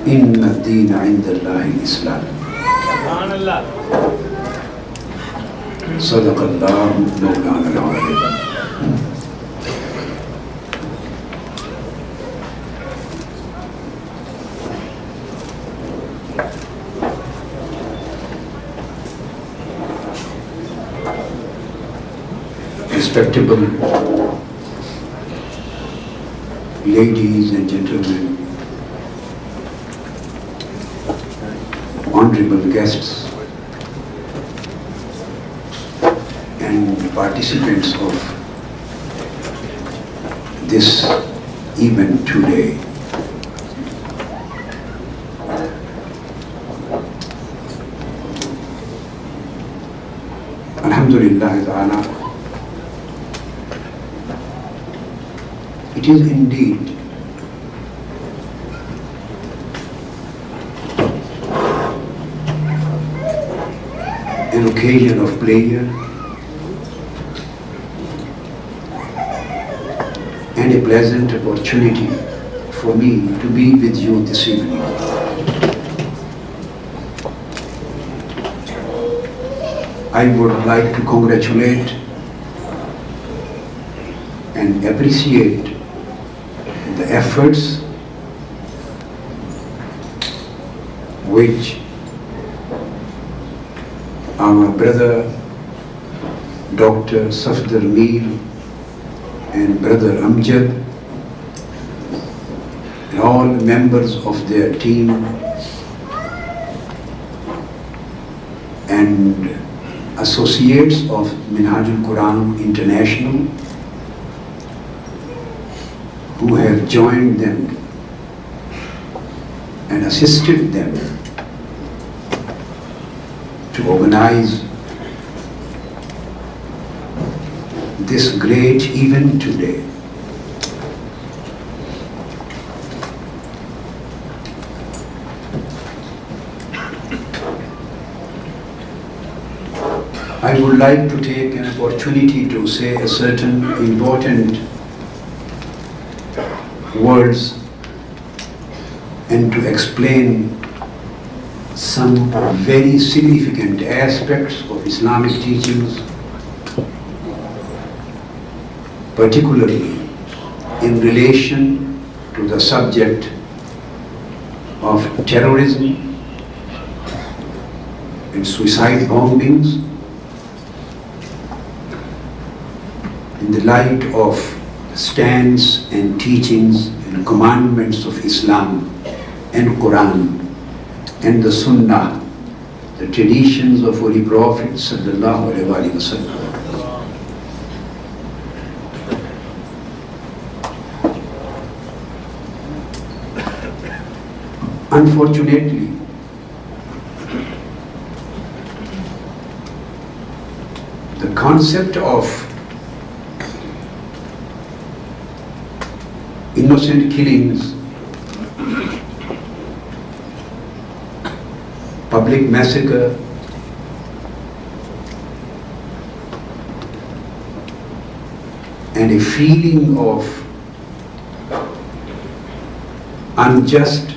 إن الدين عند الله الإسلام. صدق الله مولانا العظيم. Respectable ladies and gentlemen, honorable guests and participants of this event today. Alhamdulillah ta'ala, it is indeed an occasion of pleasure and a pleasant opportunity for me to be with you this evening. I would like to congratulate and appreciate the efforts which our brother Dr. Safdar Mir and brother Amjad and all members of their team and associates of Minhajul Quran International who have joined them and assisted them to organize this great event today. I would like to take an opportunity to say a certain important words and to explain some very significant aspects of Islamic teachings, particularly in relation to the subject of terrorism and suicide bombings in the light of stance and teachings and commandments of Islam and Quran and the Sunnah, the traditions of Holy Prophet sallallahu alaihi wasallam. Unfortunately, the concept of innocent killings, public massacre, and a feeling of unjust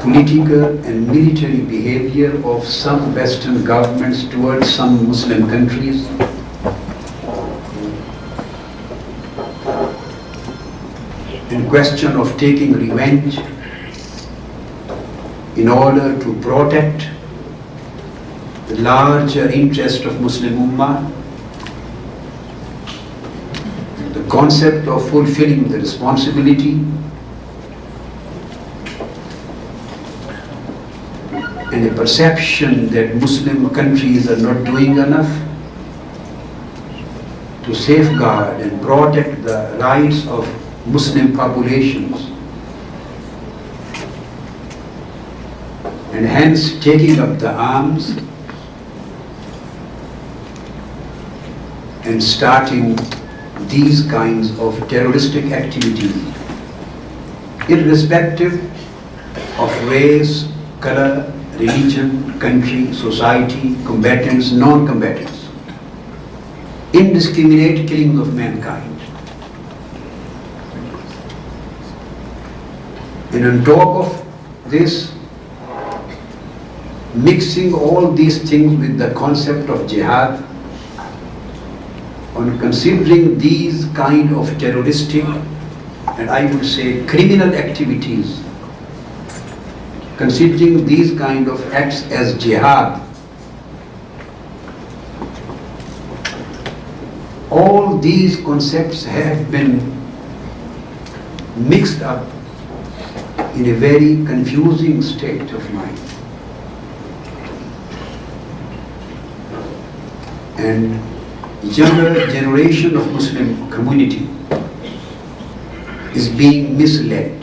political and military behavior of some Western governments towards some Muslim countries in question of taking revenge in order to protect the larger interest of Muslim Ummah, the concept of fulfilling the responsibility and a perception that Muslim countries are not doing enough to safeguard and protect the rights of Muslim populations, and hence taking up the arms and starting these kinds of terroristic activities, irrespective of race, color, religion, country, society, combatants, non-combatants, indiscriminate killing of mankind. And on top of this, mixing all these things with the concept of jihad, on considering these kind of terroristic and I would say criminal activities, considering these kind of acts as jihad, all these concepts have been mixed up in a very confusing state of mind. And younger generation of Muslim community is being misled,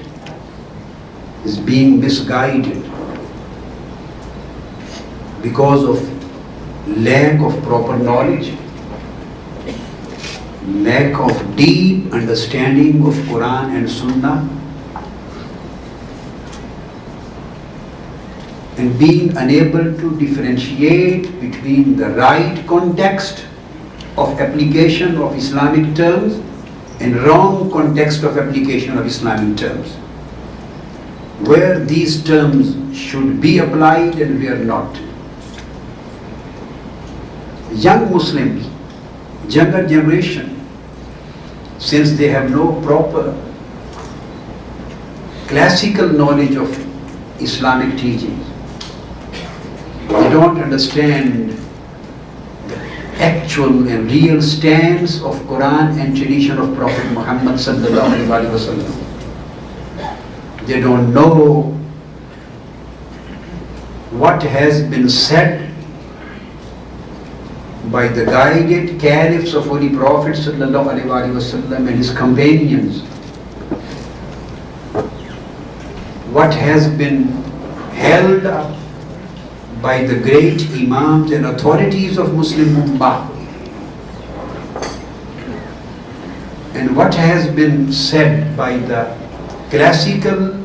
is being misguided because of lack of proper knowledge, lack of deep understanding of Quran and Sunnah, and being unable to differentiate between the right context of application of Islamic terms and wrong context of application of Islamic terms, where these terms should be applied and where not. Young Muslims, younger generation, since they have no proper classical knowledge of Islamic teachings, they don't understand the actual and real stance of Quran and tradition of Prophet Muhammad sallallahu alaihi wasallam. They don't know what has been said by the guided caliphs of Holy Prophet sallallahu alaihi wasallam and his companions. What has been held up by the great imams and authorities of Muslim Ummah, and what has been said by the classical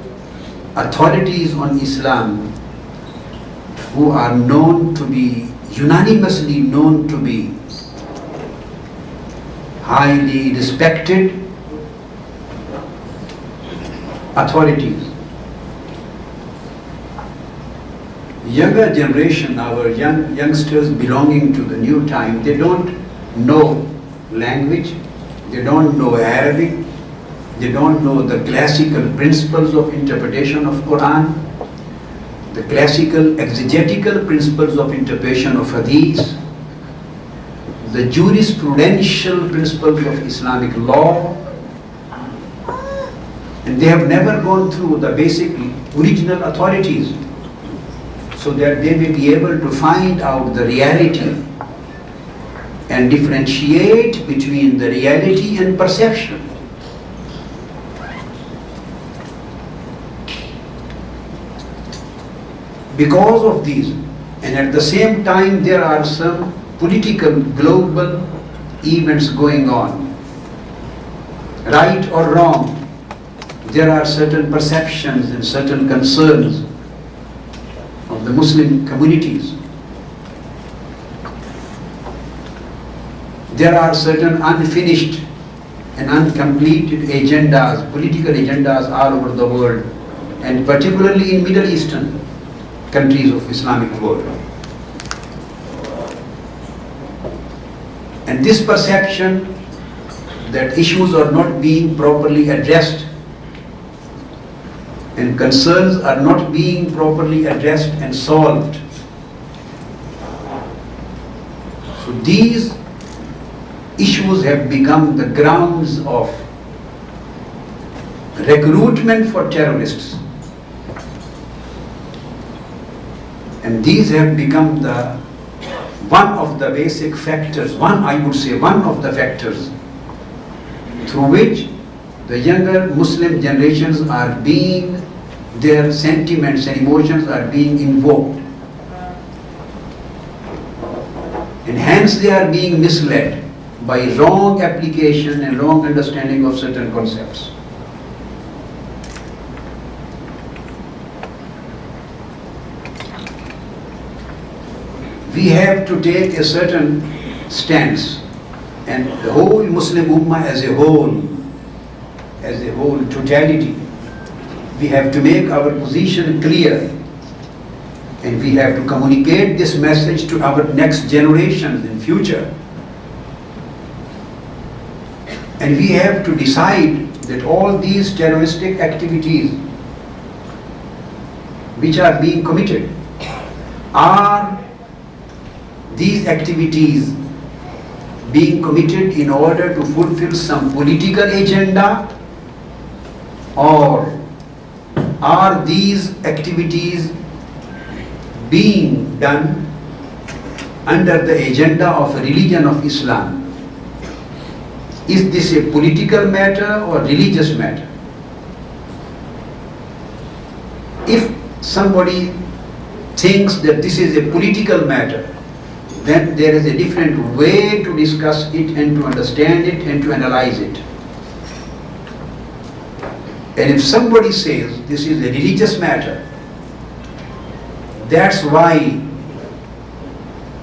authorities on Islam, who are known to be, unanimously known to be highly respected authorities. Younger generation, our youngsters belonging to the new time, they don't know language, they don't know Arabic, they don't know the classical principles of interpretation of Quran, the classical exegetical principles of interpretation of Hadith, the jurisprudential principles of Islamic law, and they have never gone through the basic original authorities, so that they may be able to find out the reality and differentiate between the reality and perception. Because of these, and at the same time there are some political global events going on, right or wrong, there are certain perceptions and certain concerns of the Muslim communities. There are certain unfinished and uncompleted agendas, political agendas all over the world, and particularly in Middle Eastern countries of Islamic world. And this perception that issues are not being properly addressed and concerns are not being properly addressed and solved. So these issues have become the grounds of recruitment for terrorists. And these have become the one of the basic factors, I would say one of the factors through which the younger Muslim generations are being, their sentiments and emotions are being invoked. And hence they are being misled by wrong application and wrong understanding of certain concepts. We have to take a certain stance, and the whole Muslim Ummah as a whole totality, we have to make our position clear, and we have to communicate this message to our next generations in future. And we have to decide that all these terroristic activities which are being committed, are these activities being committed in order to fulfill some political agenda, or are these activities being done under the agenda of a religion of Islam? Is this a political matter or religious matter? If somebody thinks that this is a political matter, then there is a different way to discuss it and to understand it and to analyze it. And if somebody says this is a religious matter, that's why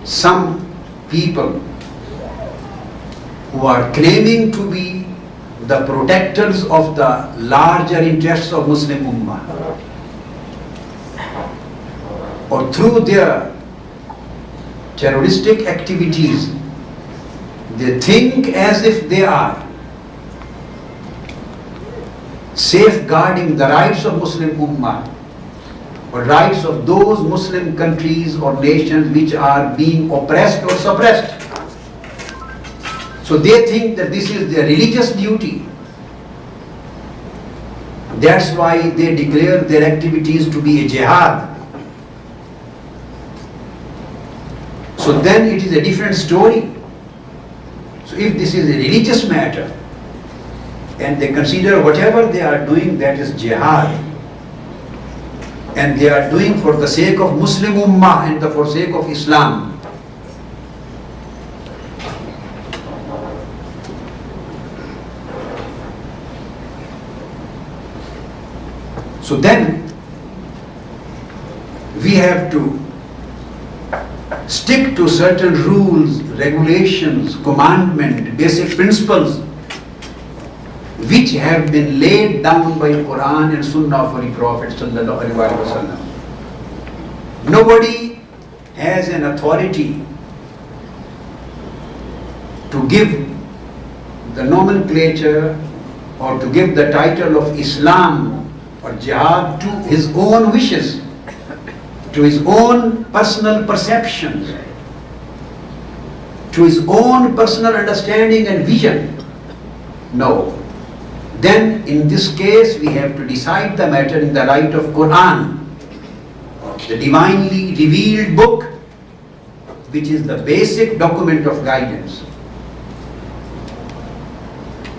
some people who are claiming to be the protectors of the larger interests of Muslim Ummah, or through their terroristic activities, they think as if they are safeguarding the rights of Muslim Ummah, or rights of those Muslim countries or nations which are being oppressed or suppressed. So they think that this is their religious duty. That's why they declare their activities to be a jihad. So then it is a different story. So if this is a religious matter, and they consider whatever they are doing that is jihad, and they are doing for the sake of Muslim Ummah and for the sake of Islam, so then we have to stick to certain rules, regulations, commandments, basic principles which have been laid down by Quran and Sunnah of Holy Prophet sallallahu alaihi wasallam. Nobody has an authority to give the nomenclature or to give the title of Islam or jihad to his own wishes, to his own personal perceptions, to his own personal understanding and vision. No. Then in this case we have to decide the matter in the light of Quran, the divinely revealed book, which is the basic document of guidance.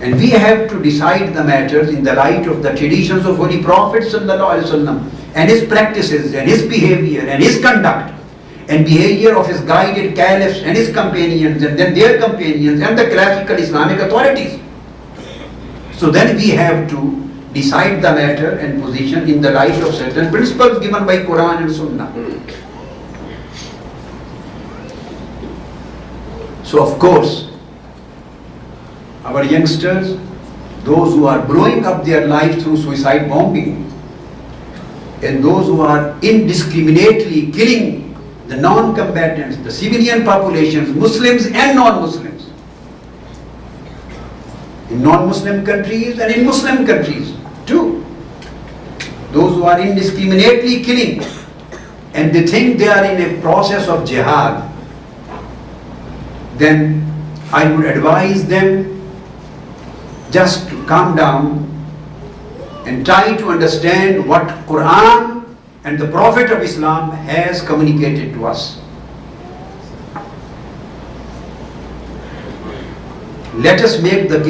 And we have to decide the matters in the light of the traditions of Holy Prophet sallallahu alaihi wasallam, and his practices and his behavior and his conduct and behavior of his guided caliphs and his companions and then their companions and the classical Islamic authorities. So then we have to decide the matter and position in the light of certain principles given by Quran and Sunnah. So of course, our youngsters, those who are blowing up their lives through suicide bombing, and those who are indiscriminately killing the non-combatants, the civilian populations, Muslims and non-Muslims, in non-Muslim countries and in Muslim countries too. Those who are indiscriminately killing and they think they are in a process of jihad, then I would advise them just to calm down and try to understand what Quran and the Prophet of Islam has communicated to us. Let us make the case